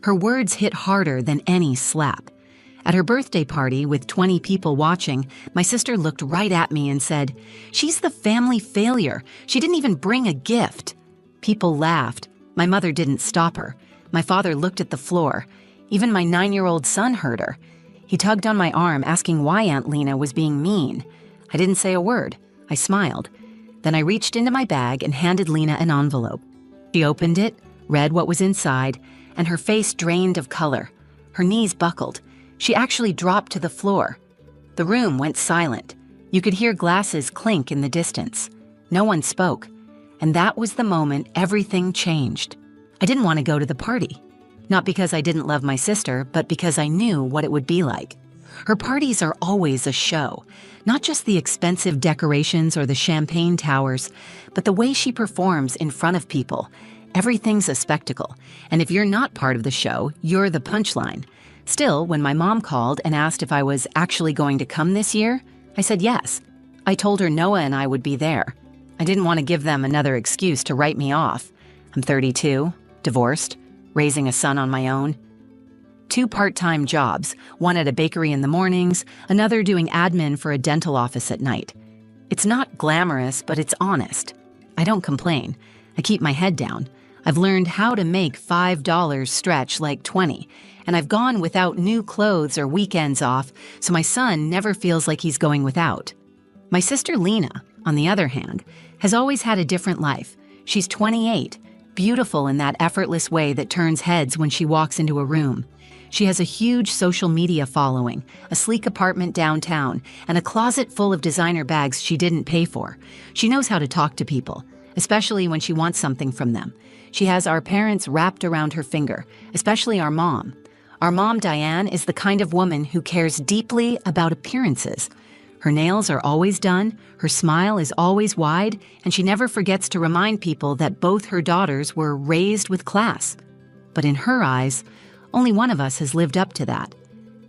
Her words hit harder than any slap. At her birthday party with 20 people watching, my sister looked right at me and said, "She's the family failure. She didn't even bring a gift." People laughed. My mother didn't stop her. My father looked at the floor. Even my 9-year-old son heard her. He tugged on my arm, asking why Aunt Lena was being mean. I didn't say a word. I smiled. Then I reached into my bag and handed Lena an envelope. She opened it, read what was inside, and her face drained of color. Her knees buckled. She actually dropped to the floor. The room went silent. You could hear glasses clink in the distance. No one spoke. And that was the moment everything changed. I didn't want to go to the party. Not because I didn't love my sister, but because I knew what it would be like. Her parties are always a show. Not just the expensive decorations or the champagne towers, but the way she performs in front of people. Everything's a spectacle. And if you're not part of the show, you're the punchline. Still, when my mom called and asked if I was actually going to come this year, I said yes. I told her Noah and I would be there. I didn't want to give them another excuse to write me off. I'm 32, divorced, raising a son on my own. 2 part-time jobs, one at a bakery in the mornings, another doing admin for a dental office at night. It's not glamorous, but it's honest. I don't complain. I keep my head down. I've learned how to make $5 stretch like 20, and I've gone without new clothes or weekends off, so my son never feels like he's going without. My sister Lena, on the other hand, has always had a different life. She's 28, beautiful in that effortless way that turns heads when she walks into a room. She has a huge social media following, a sleek apartment downtown, and a closet full of designer bags she didn't pay for. She knows how to talk to people, especially when she wants something from them. She has our parents wrapped around her finger, especially our mom. Our mom, Diane, is the kind of woman who cares deeply about appearances. Her nails are always done, her smile is always wide, and she never forgets to remind people that both her daughters were raised with class. But in her eyes, only one of us has lived up to that.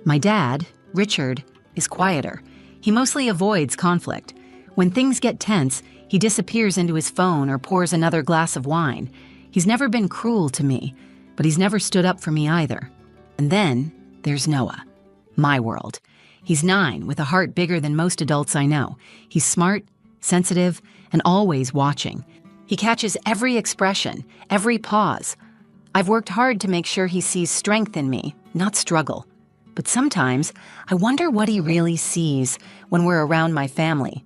My dad, Richard, is quieter. He mostly avoids conflict. When things get tense, he disappears into his phone or pours another glass of wine. He's never been cruel to me, but he's never stood up for me either. And then there's Noah, my world. He's 9, with a heart bigger than most adults I know. He's smart, sensitive, and always watching. He catches every expression, every pause. I've worked hard to make sure he sees strength in me, not struggle. But sometimes I wonder what he really sees when we're around my family.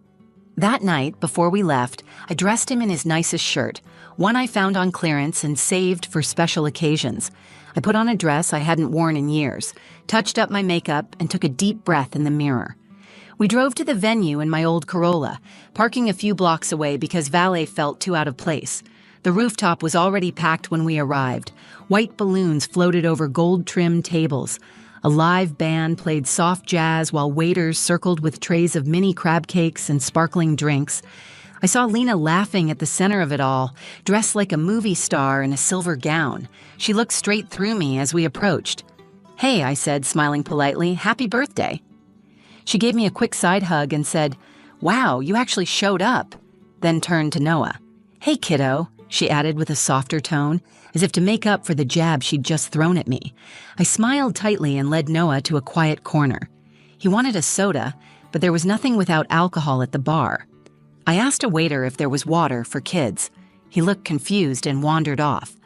That night, before we left, I dressed him in his nicest shirt, one I found on clearance and saved for special occasions. I put on a dress I hadn't worn in years, touched up my makeup, and took a deep breath in the mirror. We drove to the venue in my old Corolla, parking a few blocks away because valet felt too out of place. The rooftop was already packed when we arrived. White balloons floated over gold-trimmed tables. A live band played soft jazz while waiters circled with trays of mini crab cakes and sparkling drinks. I saw Lena laughing at the center of it all, dressed like a movie star in a silver gown. She looked straight through me as we approached. "Hey," I said, smiling politely, "happy birthday." She gave me a quick side hug and said, "Wow, you actually showed up," then turned to Noah. "Hey, kiddo," she added with a softer tone, as if to make up for the jab she'd just thrown at me. I smiled tightly and led Noah to a quiet corner. He wanted a soda, but there was nothing without alcohol at the bar. I asked a waiter if there was water for kids. He looked confused and wandered off.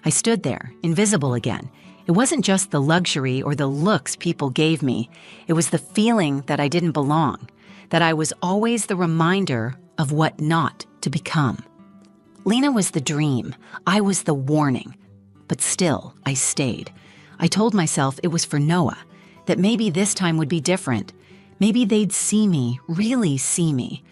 I stood there, invisible again. It wasn't just the luxury or the looks people gave me. It was the feeling that I didn't belong, that I was always the reminder of what not to become. Lena was the dream. I was the warning. But still, I stayed. I told myself it was for Noah, that maybe this time would be different. Maybe they'd see me, really see me.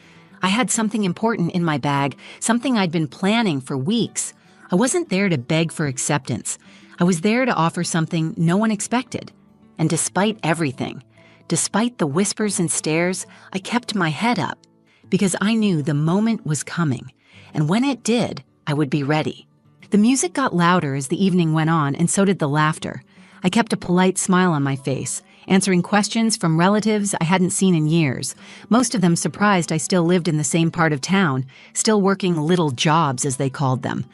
I had something important in my bag, something I'd been planning for weeks. I wasn't there to beg for acceptance. I was there to offer something no one expected. And despite everything, despite the whispers and stares, I kept my head up because I knew the moment was coming. And when it did, I would be ready. The music got louder as the evening went on, and so did the laughter. I kept a polite smile on my face, answering questions from relatives I hadn't seen in years, most of them surprised I still lived in the same part of town, still working little jobs as they called them.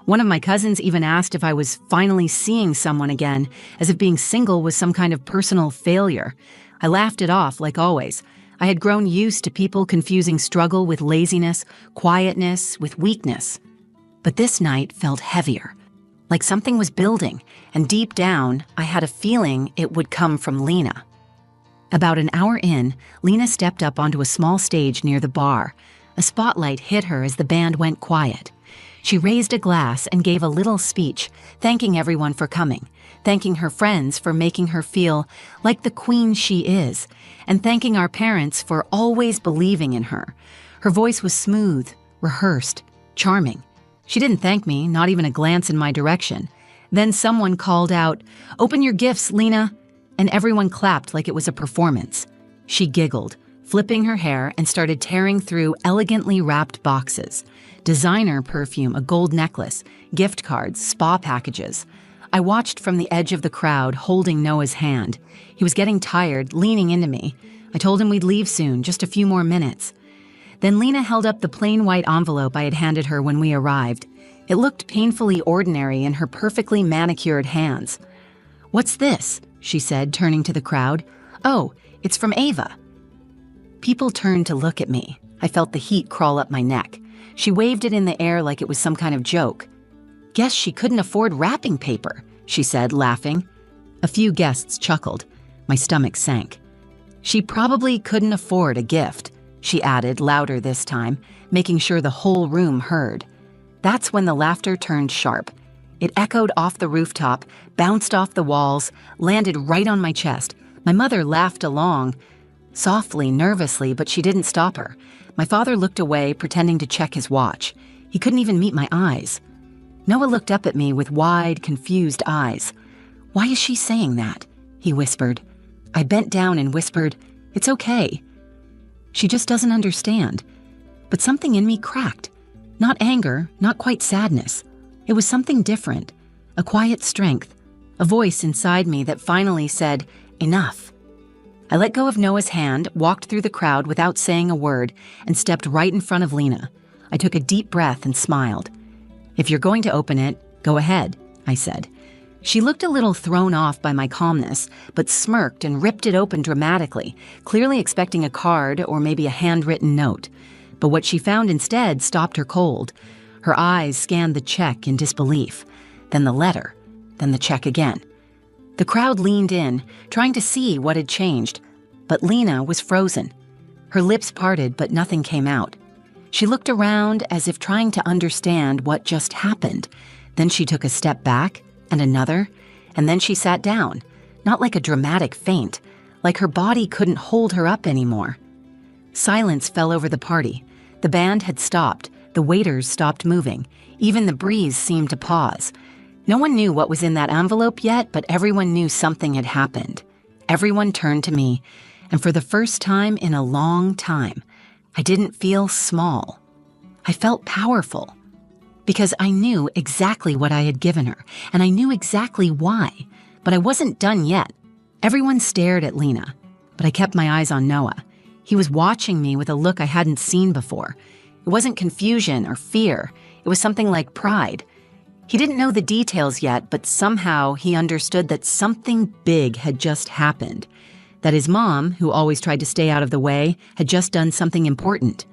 One of my cousins even asked if I was finally seeing someone again, as if being single was some kind of personal failure. I laughed it off, like always. I had grown used to people confusing struggle with laziness, quietness with weakness. But this night felt heavier, like something was building, and deep down, I had a feeling it would come from Lena. About an hour in, Lena stepped up onto a small stage near the bar. A spotlight hit her as the band went quiet. She raised a glass and gave a little speech, thanking everyone for coming, thanking her friends for making her feel like the queen she is, and thanking our parents for always believing in her. Her voice was smooth, rehearsed, charming. She didn't thank me, not even a glance in my direction. Then someone called out, "Open your gifts, Lena," and everyone clapped like it was a performance. She giggled, flipping her hair, and started tearing through elegantly wrapped boxes. Designer perfume, a gold necklace, gift cards, spa packages. I watched from the edge of the crowd, holding Noah's hand. He was getting tired, leaning into me. I told him we'd leave soon, just a few more minutes. Then Lena held up the plain white envelope I had handed her when we arrived. It looked painfully ordinary in her perfectly manicured hands. "What's this?" she said, turning to the crowd. "Oh, it's from Ava." People turned to look at me. I felt the heat crawl up my neck. She waved it in the air like it was some kind of joke. "Guess she couldn't afford wrapping paper," she said, laughing. A few guests chuckled. My stomach sank. "She probably couldn't afford a gift," she added, louder this time, making sure the whole room heard. That's when the laughter turned sharp. It echoed off the rooftop, bounced off the walls, landed right on my chest. My mother laughed along, softly, nervously, but she didn't stop her. My father looked away, pretending to check his watch. He couldn't even meet my eyes. Noah looked up at me with wide, confused eyes. "Why is she saying that?" he whispered. I bent down and whispered, "It's okay. She just doesn't understand." But something in me cracked. Not anger, not quite sadness. It was something different, a quiet strength, a voice inside me that finally said, "Enough." I let go of Noah's hand, walked through the crowd without saying a word, and stepped right in front of Lena. I took a deep breath and smiled. "If you're going to open it, go ahead," I said. She looked a little thrown off by my calmness, but smirked and ripped it open dramatically, clearly expecting a card or maybe a handwritten note. But what she found instead stopped her cold. Her eyes scanned the check in disbelief, then the letter, then the check again. The crowd leaned in, trying to see what had changed, but Lena was frozen. Her lips parted, but nothing came out. She looked around as if trying to understand what just happened. Then she took a step back, and another, and then she sat down, not like a dramatic faint, like her body couldn't hold her up anymore. Silence fell over the party. The band had stopped. The waiters stopped moving. Even the breeze seemed to pause. No one knew what was in that envelope yet, but everyone knew something had happened. Everyone turned to me, and for the first time in a long time, I didn't feel small. I felt powerful, because I knew exactly what I had given her, and I knew exactly why, but I wasn't done yet. Everyone stared at Lena, but I kept my eyes on Noah. He was watching me with a look I hadn't seen before. It wasn't confusion or fear. It was something like pride. He didn't know the details yet, but somehow he understood that something big had just happened. That his mom, who always tried to stay out of the way, had just done something important.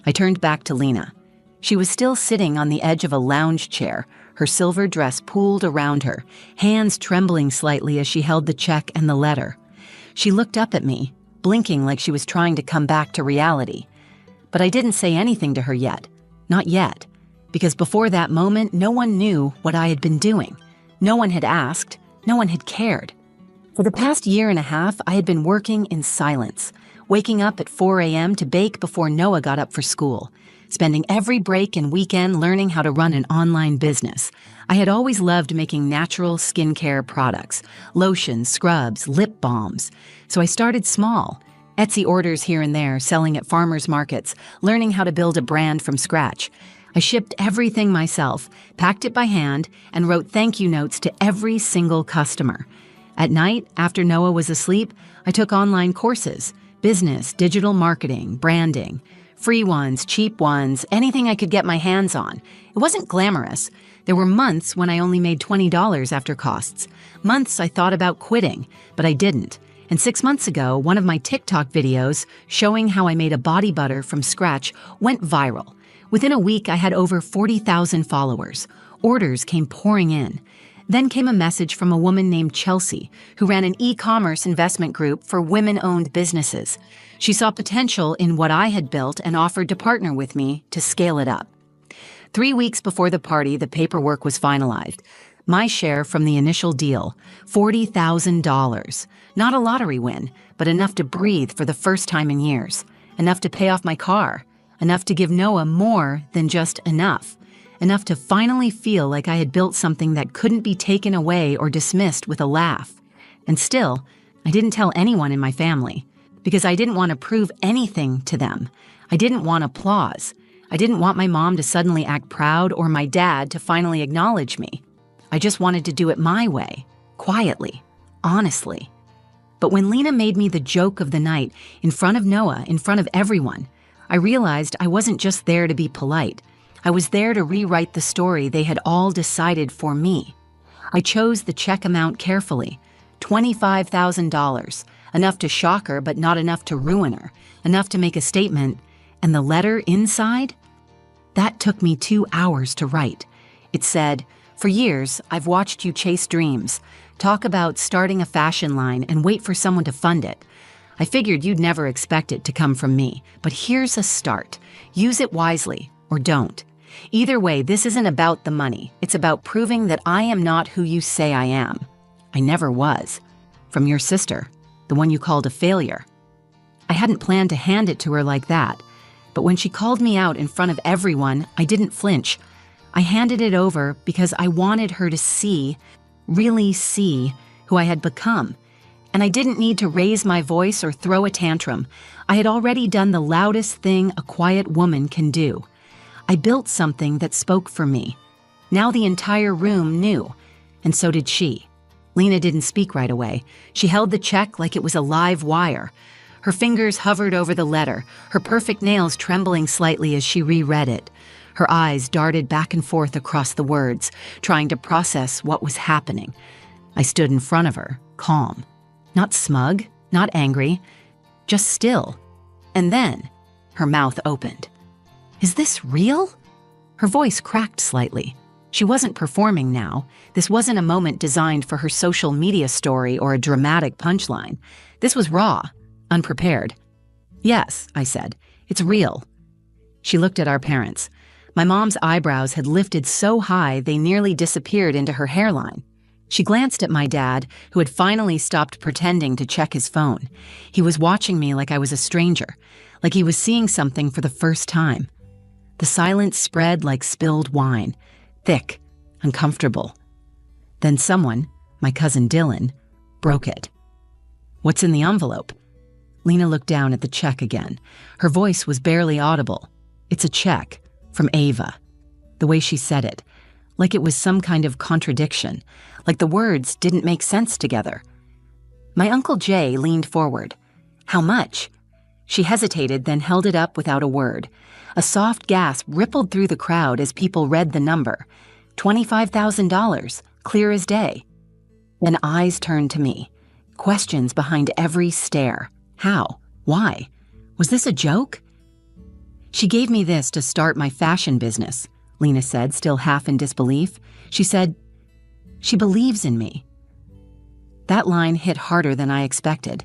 I turned back to Lena. She was still sitting on the edge of a lounge chair, her silver dress pooled around her, hands trembling slightly as she held the check and the letter. She looked up at me, blinking like she was trying to come back to reality. But I didn't say anything to her yet. Not yet. Because before that moment, no one knew what I had been doing. No one had asked. No one had cared. For the past year and a half, I had been working in silence, waking up at 4 a.m. to bake before Noah got up for school, spending every break and weekend learning how to run an online business. I had always loved making natural skincare products, lotions, scrubs, lip balms. So I started small, Etsy orders here and there, selling at farmers markets, learning how to build a brand from scratch. I shipped everything myself, packed it by hand, and wrote thank you notes to every single customer. At night, after Noah was asleep, I took online courses, business, digital marketing, branding, free ones, cheap ones, anything I could get my hands on. It wasn't glamorous, There were months when I only made $20 after costs. Months I thought about quitting, but I didn't. And 6 months ago, one of my TikTok videos showing how I made a body butter from scratch went viral. Within a week, I had over 40,000 followers. Orders came pouring in. Then came a message from a woman named Chelsea, who ran an e-commerce investment group for women-owned businesses. She saw potential in what I had built and offered to partner with me to scale it up. 3 weeks before the party, the paperwork was finalized. My share from the initial deal, $40,000. Not a lottery win, but enough to breathe for the first time in years. Enough to pay off my car. Enough to give Noah more than just enough. Enough to finally feel like I had built something that couldn't be taken away or dismissed with a laugh. And still, I didn't tell anyone in my family, because I didn't want to prove anything to them. I didn't want applause. I didn't want my mom to suddenly act proud or my dad to finally acknowledge me. I just wanted to do it my way, quietly, honestly. But when Lena made me the joke of the night, in front of Noah, in front of everyone, I realized I wasn't just there to be polite. I was there to rewrite the story they had all decided for me. I chose the check amount carefully, $25,000, enough to shock her but not enough to ruin her, enough to make a statement, and the letter inside? That took me 2 hours to write. It said, "For years, I've watched you chase dreams, talk about starting a fashion line and wait for someone to fund it. I figured you'd never expect it to come from me, but here's a start. Use it wisely, or don't. Either way, this isn't about the money. It's about proving that I am not who you say I am. I never was. From your sister, the one you called a failure." I hadn't planned to hand it to her like that, but when she called me out in front of everyone, I didn't flinch. I handed it over because I wanted her to see, really see, who I had become. And I didn't need to raise my voice or throw a tantrum. I had already done the loudest thing a quiet woman can do. I built something that spoke for me. Now the entire room knew, and so did she. Lena didn't speak right away. She held the check like it was a live wire. Her fingers hovered over the letter, her perfect nails trembling slightly as she reread it. Her eyes darted back and forth across the words, trying to process what was happening. I stood in front of her, calm. Not smug, not angry, just still. And then, her mouth opened. "Is this real?" Her voice cracked slightly. She wasn't performing now. This wasn't a moment designed for her social media story or a dramatic punchline. This was raw, unprepared. "Yes," I said, "it's real." She looked at our parents. My mom's eyebrows had lifted so high they nearly disappeared into her hairline. She glanced at my dad, who had finally stopped pretending to check his phone. He was watching me like I was a stranger, like he was seeing something for the first time. The silence spread like spilled wine, thick, uncomfortable. Then someone, my cousin Dylan, broke it. "What's in the envelope?" Lena looked down at the check again. Her voice was barely audible. "It's a check, from Ava." The way she said it, like it was some kind of contradiction, like the words didn't make sense together. My Uncle Jay leaned forward. "How much?" She hesitated, then held it up without a word. A soft gasp rippled through the crowd as people read the number. $25,000, clear as day. Then eyes turned to me. Questions behind every stare. How? Why? Was this a joke? "She gave me this to start my fashion business," Lena said, still half in disbelief. She said, "She believes in me." That line hit harder than I expected,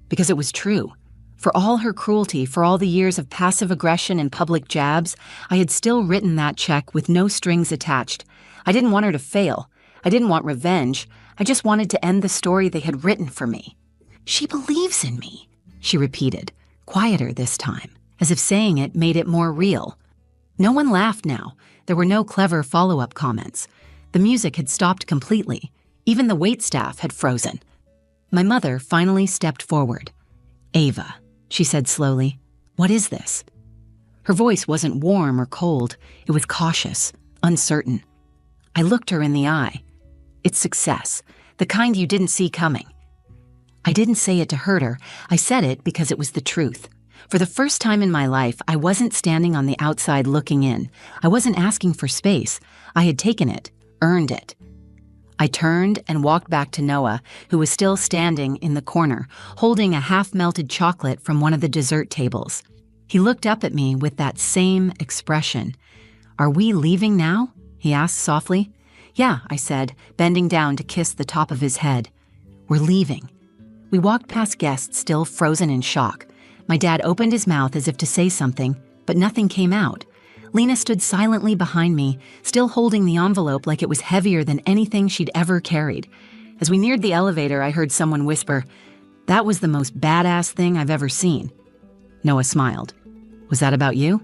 because it was true. For all her cruelty, for all the years of passive aggression and public jabs, I had still written that check with no strings attached. I didn't want her to fail. I didn't want revenge. I just wanted to end the story they had written for me. "She believes in me," she repeated, quieter this time, as if saying it made it more real. No one laughed now. There were no clever follow-up comments. The music had stopped completely. Even the waitstaff had frozen. My mother finally stepped forward. "Ava," she said slowly, "what is this?" Her voice wasn't warm or cold. It was cautious, uncertain. I looked her in the eye. "It's success, the kind you didn't see coming." I didn't say it to hurt her. I said it because it was the truth. For the first time in my life, I wasn't standing on the outside looking in. I wasn't asking for space. I had taken it, earned it. I turned and walked back to Noah, who was still standing in the corner, holding a half-melted chocolate from one of the dessert tables. He looked up at me with that same expression. "Are we leaving now?" he asked softly. "Yeah," I said, bending down to kiss the top of his head. "We're leaving." We walked past guests still frozen in shock. My dad opened his mouth as if to say something, but nothing came out. Lena stood silently behind me, still holding the envelope like it was heavier than anything she'd ever carried. As we neared the elevator, I heard someone whisper, "That was the most badass thing I've ever seen." Noah smiled. "Was that about you?"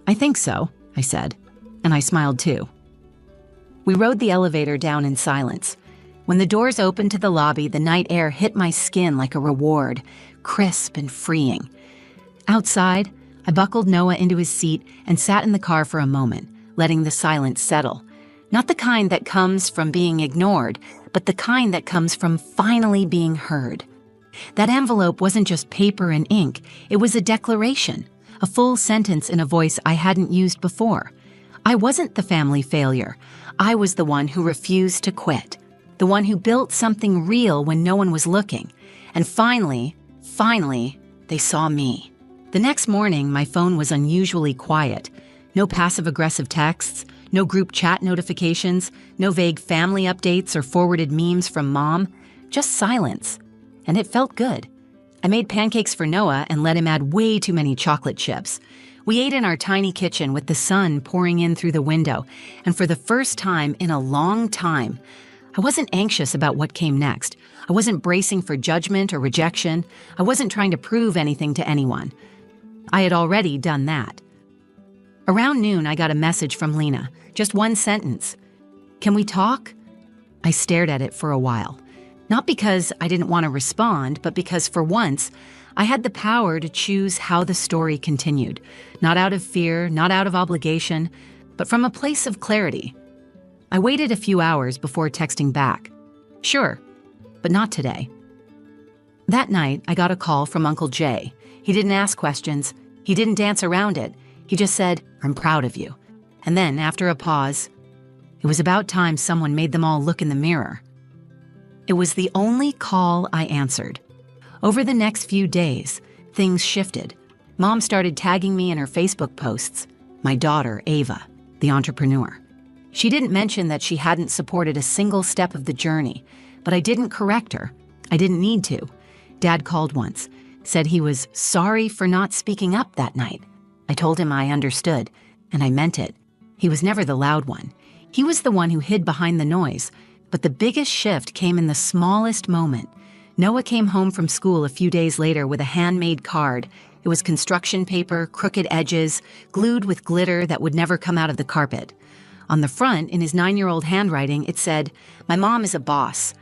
"I think so," I said, and I smiled too. We rode the elevator down in silence. When the doors opened to the lobby, the night air hit my skin like a reward, crisp and freeing. Outside, I buckled Noah into his seat and sat in the car for a moment, letting the silence settle. Not the kind that comes from being ignored, but the kind that comes from finally being heard. That envelope wasn't just paper and ink, it was a declaration, a full sentence in a voice I hadn't used before. I wasn't the family failure. I was the one who refused to quit, the one who built something real when no one was looking. And finally, they saw me. The next morning, my phone was unusually quiet. No passive-aggressive texts, no group chat notifications, no vague family updates or forwarded memes from Mom, just silence. And it felt good. I made pancakes for Noah and let him add way too many chocolate chips. We ate in our tiny kitchen with the sun pouring in through the window, and for the first time in a long time, I wasn't anxious about what came next. I wasn't bracing for judgment or rejection. I wasn't trying to prove anything to anyone. I had already done that. Around noon, I got a message from Lena, just one sentence. "Can we talk?" I stared at it for a while. Not because I didn't want to respond, but because for once, I had the power to choose how the story continued. Not out of fear, not out of obligation, but from a place of clarity. I waited a few hours before texting back. "Sure, but not today." That night, I got a call from Uncle Jay. He didn't ask questions. He didn't dance around it. He just said, "I'm proud of you." And then, after a pause, it was about time someone made them all look in the mirror. It was the only call I answered. Over the next few days, things shifted. Mom started tagging me in her Facebook posts. My daughter, Ava, the entrepreneur. She didn't mention that she hadn't supported a single step of the journey, but I didn't correct her. I didn't need to. Dad called once, said he was sorry for not speaking up that night. I told him I understood, and I meant it. He was never the loud one. He was the one who hid behind the noise, but the biggest shift came in the smallest moment. Noah came home from school a few days later with a handmade card. It was construction paper, crooked edges, glued with glitter that would never come out of the carpet. On the front, in his 9-year-old handwriting, it said, "My mom is a boss."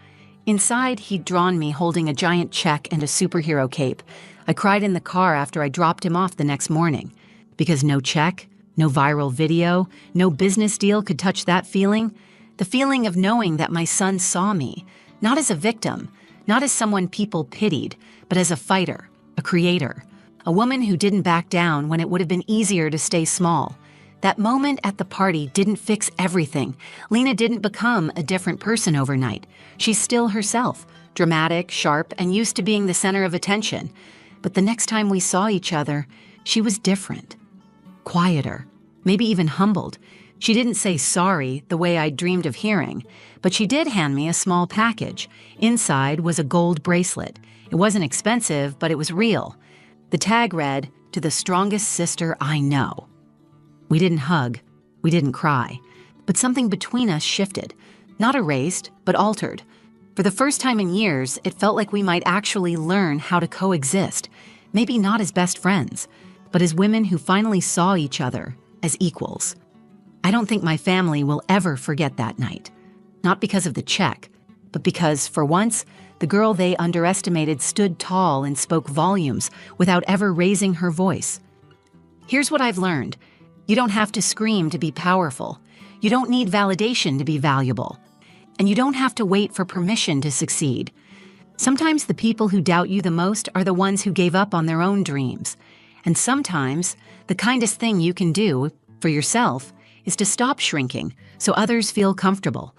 Inside, he'd drawn me holding a giant check and a superhero cape. I cried in the car after I dropped him off the next morning. Because no check, no viral video, no business deal could touch that feeling. The feeling of knowing that my son saw me, not as a victim, not as someone people pitied, but as a fighter, a creator, a woman who didn't back down when it would have been easier to stay small. That moment at the party didn't fix everything. Lena didn't become a different person overnight. She's still herself, dramatic, sharp, and used to being the center of attention. But the next time we saw each other, she was different. Quieter, maybe even humbled. She didn't say sorry the way I dreamed of hearing, but she did hand me a small package. Inside was a gold bracelet. It wasn't expensive, but it was real. The tag read, "To the strongest sister I know." We didn't hug, we didn't cry, but something between us shifted. Not erased, but altered. For the first time in years, it felt like we might actually learn how to coexist. Maybe not as best friends, but as women who finally saw each other as equals. I don't think my family will ever forget that night. Not because of the check, but because, for once, the girl they underestimated stood tall and spoke volumes without ever raising her voice. Here's what I've learned. You don't have to scream to be powerful. You don't need validation to be valuable. And you don't have to wait for permission to succeed. Sometimes the people who doubt you the most are the ones who gave up on their own dreams. And sometimes, the kindest thing you can do for yourself is to stop shrinking so others feel comfortable.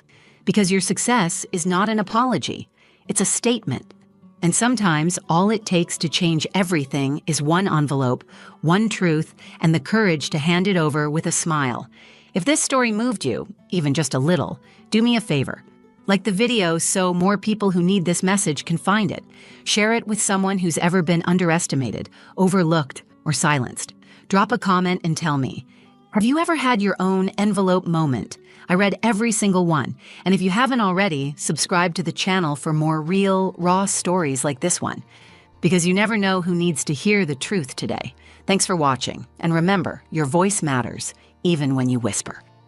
Because your success is not an apology, it's a statement. And sometimes all it takes to change everything is one envelope, one truth, and the courage to hand it over with a smile. If this story moved you, even just a little, do me a favor. Like the video so more people who need this message can find it. Share it with someone who's ever been underestimated, overlooked, or silenced. Drop a comment and tell me, have you ever had your own envelope moment? I read every single one, and if you haven't already, subscribe to the channel for more real, raw stories like this one. Because you never know who needs to hear the truth today. Thanks for watching, and remember, your voice matters, even when you whisper.